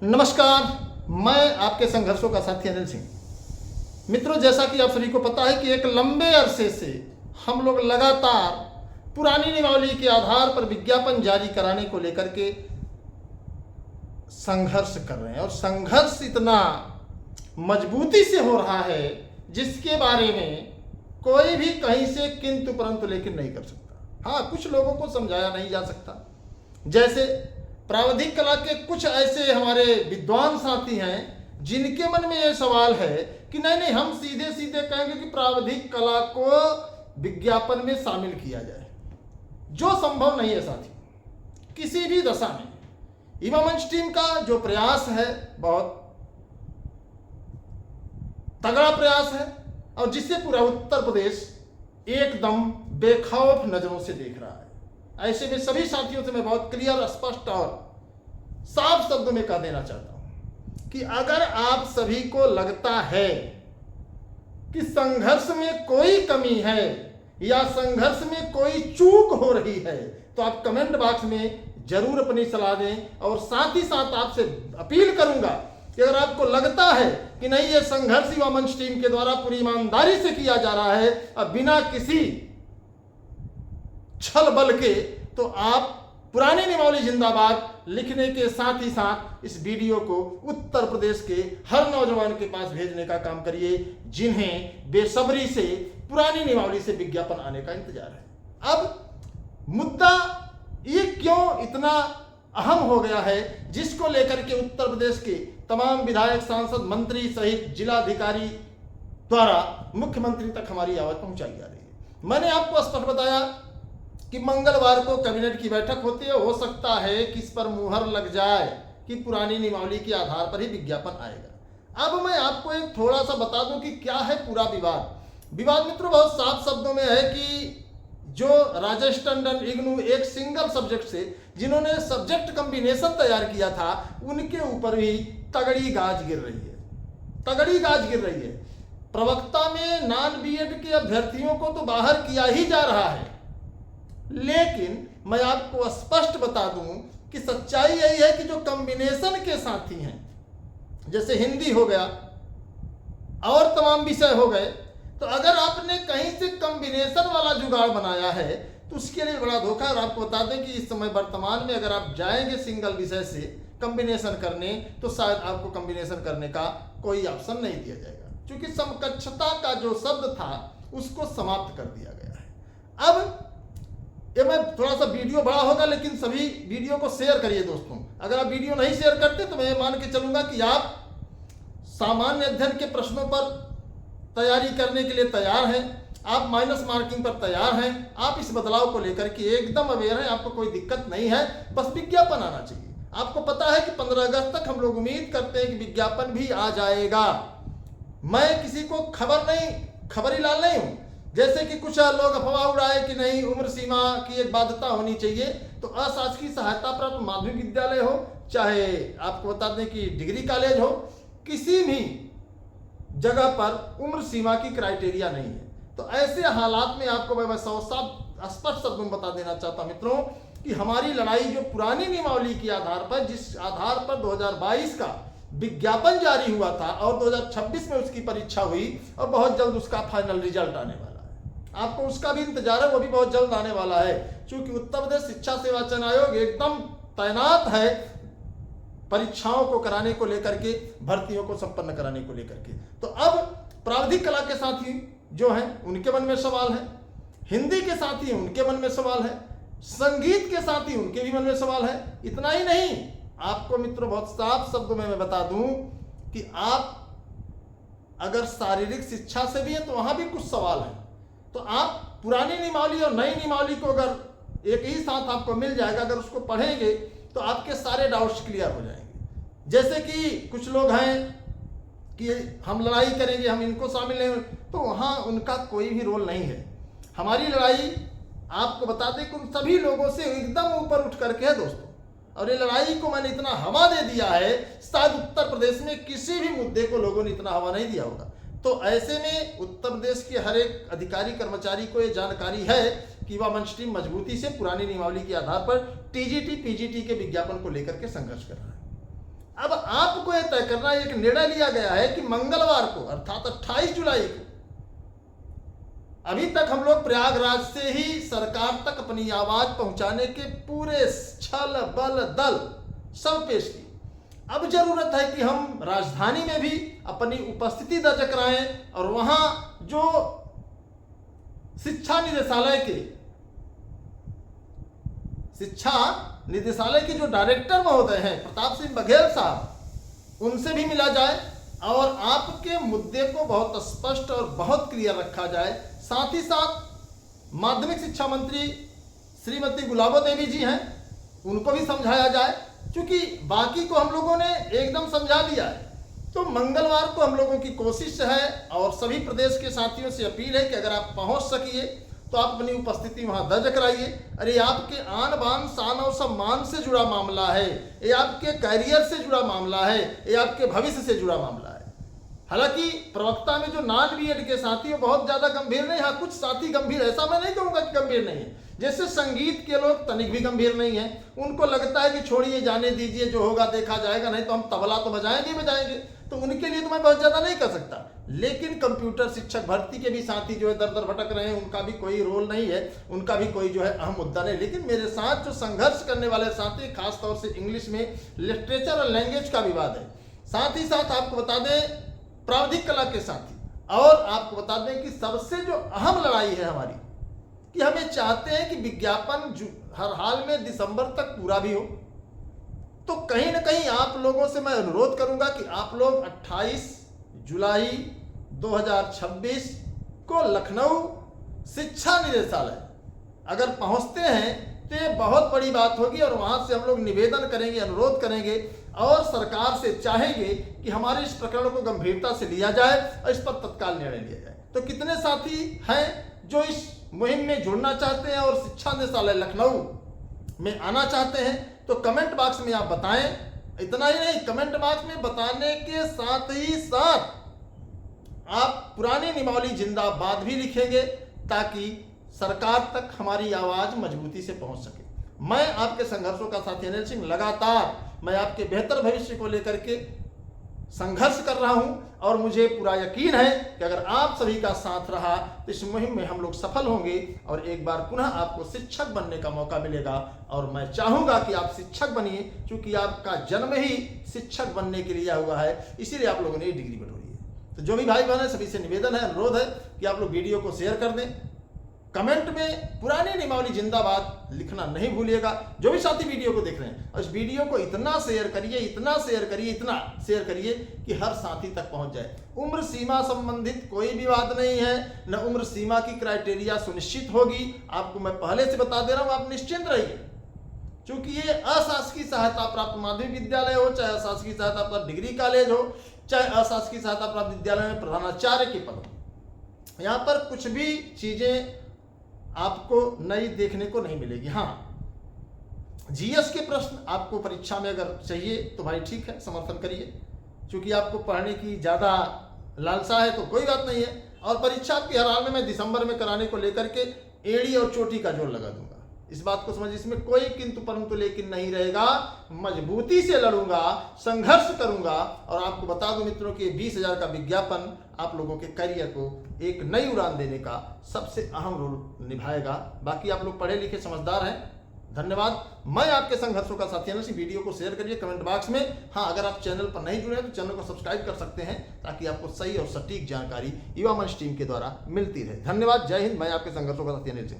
नमस्कार, मैं आपके संघर्षों का साथी अनिल सिंह। मित्रों, जैसा कि आप सभी को पता है कि एक लंबे अरसे से हम लोग लगातार पुरानी नियमावली के आधार पर विज्ञापन जारी कराने को लेकर के संघर्ष कर रहे हैं और संघर्ष इतना मजबूती से हो रहा है जिसके बारे में कोई भी कहीं से किंतु परंतु लेकिन नहीं कर सकता। हाँ, कुछ लोगों को समझाया नहीं जा सकता। जैसे प्रावधिक कला के कुछ ऐसे हमारे विद्वान साथी हैं जिनके मन में ये सवाल है कि नहीं, हम सीधे सीधे कहेंगे कि प्रावधिक कला को विज्ञापन में शामिल किया जाए, जो संभव नहीं है साथी किसी भी दशा में। युवा मंच टीम का जो प्रयास है बहुत तगड़ा प्रयास है और जिससे पूरा उत्तर प्रदेश एकदम बेखौफ नजरों से देख रहा है। ऐसे में सभी साथियों से मैं बहुत क्लियर, स्पष्ट और साफ शब्दों में कह देना चाहता हूं कि अगर आप सभी को लगता है कि संघर्ष में कोई कमी है या संघर्ष में कोई चूक हो रही है तो आप कमेंट बॉक्स में जरूर अपनी सलाह दें। और साथ ही साथ आपसे अपील करूंगा कि अगर आपको लगता है कि नहीं, ये संघर्ष युवा मंच टीम के द्वारा पूरी ईमानदारी से किया जा रहा है अब बिना किसी छल बल के, तो आप पुरानी नियमावली जिंदाबाद लिखने के साथ ही साथ इस वीडियो को उत्तर प्रदेश के हर नौजवान के पास भेजने का काम करिए जिन्हें बेसब्री से पुरानी नियमावली से विज्ञापन आने का इंतजार है। अब मुद्दा ये क्यों इतना अहम हो गया है जिसको लेकर के उत्तर प्रदेश के तमाम विधायक, सांसद, मंत्री सहित जिलाधिकारी द्वारा मुख्यमंत्री तक हमारी आवाज पहुंचाई जा रही है। मैंने आपको स्पष्ट बताया कि मंगलवार को कैबिनेट की बैठक होती है, हो सकता है कि इस पर मुहर लग जाए कि पुरानी नियमावली के आधार पर ही विज्ञापन आएगा। अब मैं आपको एक थोड़ा सा बता दूं कि क्या है पूरा विवाद मित्रों बहुत साफ शब्दों में है कि जो राजेश टंडन इग्नू एक सिंगल सब्जेक्ट से जिन्होंने सब्जेक्ट कॉम्बिनेशन तैयार किया था उनके ऊपर भी तगड़ी गाज गिर रही है। प्रवक्ता में नॉन बीएड के अभ्यर्थियों को तो बाहर किया ही जा रहा है, लेकिन मैं आपको स्पष्ट बता दूं कि सच्चाई यही है कि जो कॉम्बिनेशन के साथी हैं, जैसे हिंदी हो गया और तमाम विषय हो गए, तो अगर आपने कहीं से कॉम्बिनेशन वाला जुगाड़ बनाया है तो उसके लिए बड़ा धोखा। और आपको बता दें कि इस समय वर्तमान में अगर आप जाएंगे सिंगल विषय से कॉम्बिनेशन करने तो शायद आपको कॉम्बिनेशन करने का कोई ऑप्शन नहीं दिया जाएगा, क्योंकि समकक्षता का जो शब्द था उसको समाप्त कर दिया गया है। अब ये मैं थोड़ा सा वीडियो बड़ा होगा, लेकिन सभी वीडियो को शेयर करिए दोस्तों। अगर आप वीडियो नहीं शेयर करते तो मैं मान के चलूंगा कि आप सामान्य अध्ययन के प्रश्नों पर तैयारी करने के लिए तैयार हैं, आप माइनस मार्किंग पर तैयार हैं, आप इस बदलाव को लेकर के एकदम अवेयर हैं, आपको कोई दिक्कत नहीं है, बस विज्ञापन आना चाहिए। आपको पता है कि 15 अगस्त तक हम लोग उम्मीद करते हैं कि विज्ञापन भी आ जाएगा। मैं किसी को खबरी लाल नहीं हूं, जैसे कि कुछ लोग अफवाह उड़ाए कि नहीं उम्र सीमा की एक बाध्यता होनी चाहिए, तो अशासकीय सहायता प्राप्त माध्यमिक विद्यालय हो चाहे आपको बता दें कि डिग्री कॉलेज हो, किसी भी जगह पर उम्र सीमा की क्राइटेरिया नहीं है। तो ऐसे हालात में आपको मैं स्पष्ट शब्दों में बता देना चाहता हूं मित्रों कि हमारी लड़ाई जो पुरानी नियमावली के आधार पर, जिस आधार पर 2022 का विज्ञापन जारी हुआ था और 2026 में उसकी परीक्षा हुई और बहुत जल्द उसका फाइनल रिजल्ट आने वाला है, आपको उसका भी इंतजार है, वो भी बहुत जल्द आने वाला है। क्योंकि उत्तर प्रदेश शिक्षा सेवा चयन आयोग एकदम तैनात है परीक्षाओं को कराने को लेकर के, भर्तियों को संपन्न कराने को लेकर के। तो अब प्रावधिक कला के साथी जो हैं उनके मन में सवाल है, हिंदी के साथी उनके मन में सवाल है, संगीत के साथी उनके भी मन में सवाल है। इतना ही नहीं, आपको मित्रों बहुत साफ शब्दों में मैं बता दूं कि आप अगर शारीरिक शिक्षा से भी है तो वहां भी कुछ सवाल है। तो आप पुरानी नियमावली और नई नियमावली को अगर एक ही साथ आपको मिल जाएगा, अगर उसको पढ़ेंगे तो आपके सारे डाउट्स क्लियर हो जाएंगे। जैसे कि कुछ लोग हैं कि हम लड़ाई करेंगे, हम इनको शामिल नहीं, तो वहां उनका कोई भी रोल नहीं है। हमारी लड़ाई आपको बता दें कि उन सभी लोगों से एकदम ऊपर उठ करके है दोस्तों। और ये लड़ाई को मैंने इतना हवा दे दिया है, शायद उत्तर प्रदेश में किसी भी मुद्दे को लोगों ने इतना हवा नहीं दिया होगा। तो ऐसे में उत्तर प्रदेश के हर एक अधिकारी कर्मचारी को ये जानकारी है कि युवा मंच टीम मजबूती से पुरानी नियमावली के आधार पर टीजीटी पीजीटी के विज्ञापन को लेकर के संघर्ष कर रहा है। अब आपको यह तय करना, एक निर्णय लिया गया है कि मंगलवार को अर्थात 28 जुलाई को, अभी तक हम लोग प्रयागराज से ही सरकार तक अपनी आवाज पहुंचाने के पूरे छल बल दल सब पेश किए। अब जरूरत है कि हम राजधानी में भी अपनी उपस्थिति दर्ज कराएं और वहां जो शिक्षा निदेशालय के जो डायरेक्टर महोदय हैं प्रताप सिंह बघेल साहब, उनसे भी मिला जाए और आपके मुद्दे को बहुत स्पष्ट और बहुत क्लियर रखा जाए। साथ ही साथ माध्यमिक शिक्षा मंत्री श्रीमती गुलाबो देवी जी हैं, उनको भी समझाया जाए, क्योंकि बाकी को हम लोगों ने एकदम समझा दिया है। तो मंगलवार को हम लोगों की कोशिश है और सभी प्रदेश के साथियों से अपील है कि अगर आप पहुंच सकिए तो आप अपनी उपस्थिति वहां दर्ज कराइए। अरे आपके आन बान शान और सम्मान से जुड़ा मामला है, ये आपके कैरियर से जुड़ा मामला है, ये आपके भविष्य से जुड़ा मामला है। हालांकि प्रवक्ता में जो नॉन बीएड के साथी वो बहुत ज्यादा गंभीर नहीं, हाँ कुछ साथी गंभीर, ऐसा मैं नहीं कहूंगा कि गंभीर नहीं है। जैसे संगीत के लोग तनिक भी गंभीर नहीं है, उनको लगता है कि छोड़िए जाने दीजिए, जो होगा देखा जाएगा, नहीं तो हम तबला तो बजाएंगे, तो उनके लिए तो मैं बहुत ज्यादा नहीं कर सकता। लेकिन कंप्यूटर शिक्षक भर्ती के भी साथी जो है दर दर भटक रहे हैं, उनका भी कोई रोल नहीं है, उनका भी कोई जो है अहम मुद्दा नहीं। लेकिन मेरे साथ जो संघर्ष करने वाले साथी, खासतौर से इंग्लिश में लिटरेचर और लैंग्वेज का विवाद है। साथ ही साथ आपको बता दें प्राविधिक कला के साथी, और आपको बता दें कि सबसे जो अहम लड़ाई है हमारी, कि हमें चाहते हैं कि विज्ञापन हर हाल में दिसंबर तक पूरा भी हो। तो कहीं ना कहीं आप लोगों से मैं अनुरोध करूंगा कि आप लोग 28 जुलाई 2026 को लखनऊ शिक्षा निदेशालय अगर पहुंचते हैं तो ये बहुत बड़ी बात होगी, और वहां से हम लोग निवेदन करेंगे, अनुरोध करेंगे और सरकार से चाहेंगे कि हमारे इस प्रकरण को गंभीरता से लिया जाए और इस पर तत्काल निर्णय लिया जाए। तो कितने साथी हैं जो इस मुहिम में जुड़ना चाहते हैं और शिक्षा निदेशालय लखनऊ में आना चाहते हैं, तो कमेंट बॉक्स में आप बताएं। इतना ही नहीं, कमेंट बॉक्स में बताने के साथ ही साथ आप पुरानी निमौली जिंदाबाद भी लिखेंगे, ताकि सरकार तक हमारी आवाज मजबूती से पहुंच सके। मैं आपके संघर्षों का साथी अनिल सिंह, लगातार मैं आपके बेहतर भविष्य को लेकर के संघर्ष कर रहा हूं, और मुझे पूरा यकीन है कि अगर आप सभी का साथ रहा तो इस मुहिम में हम लोग सफल होंगे और एक बार पुनः आपको शिक्षक बनने का मौका मिलेगा। और मैं चाहूंगा कि आप शिक्षक बनिए, क्योंकि आपका जन्म ही शिक्षक बनने के लिए हुआ है, इसीलिए आप लोगों ने ये डिग्री बटोरी है। तो जो भी भाई बहन है, सभी से निवेदन है, अनुरोध है कि आप लोग वीडियो को शेयर कर दें। कमेंट में पुरानी निमौली जिंदाबाद लिखना नहीं भूलिएगा, जो भी साथी वीडियो को देख रहे हैं। और इस वीडियो को इतना शेयर करिए कि हर साथी तक पहुंच जाए। उम्र सीमा संबंधित कोई विवाद नहीं है, न उम्र सीमा की क्राइटेरिया सुनिश्चित होगी। आपको मैं पहले से बता दे रहा हूं, आप निश्चिंत रहिए, क्योंकि ये अशासकीय सहायता प्राप्त माध्यमिक विद्यालय हो, चाहे अशासकीय सहायता प्राप्त डिग्री कॉलेज हो, चाहे अशासकीय सहायता प्राप्त विद्यालय में प्रधानाचार्य के पद हो, यहाँ पर कुछ भी चीजें आपको नई देखने को नहीं मिलेगी। हाँ, जीएस के प्रश्न आपको परीक्षा में अगर चाहिए तो भाई ठीक है, समर्थन करिए, क्योंकि आपको पढ़ने की ज़्यादा लालसा है तो कोई बात नहीं है। और परीक्षा आपकी हर हाल में मैं दिसंबर में कराने को लेकर के एड़ी और चोटी का जोर लगा दूंगा। इस बात को समझ, इसमें कोई किंतु परंतु लेकिन नहीं रहेगा। मजबूती से लड़ूंगा, संघर्ष करूंगा, और आपको बता दूं मित्रों कि 20,000 का विज्ञापन आप लोगों के करियर को एक नई उड़ान देने का सबसे अहम रोल निभाएगा। बाकी आप लोग पढ़े लिखे समझदार हैं, धन्यवाद। मैं आपके संघर्षों का साथी हूं। वीडियो को शेयर करिए कमेंट बॉक्स में। हाँ, अगर आप चैनल पर नहीं जुड़े हैं तो चैनल को सब्सक्राइब कर सकते हैं, ताकि आपको सही और सटीक जानकारी युवा मंच टीम के द्वारा मिलती रहे। धन्यवाद, जय हिंद। मैं आपके संघर्षों का साथी अनिल सिंह।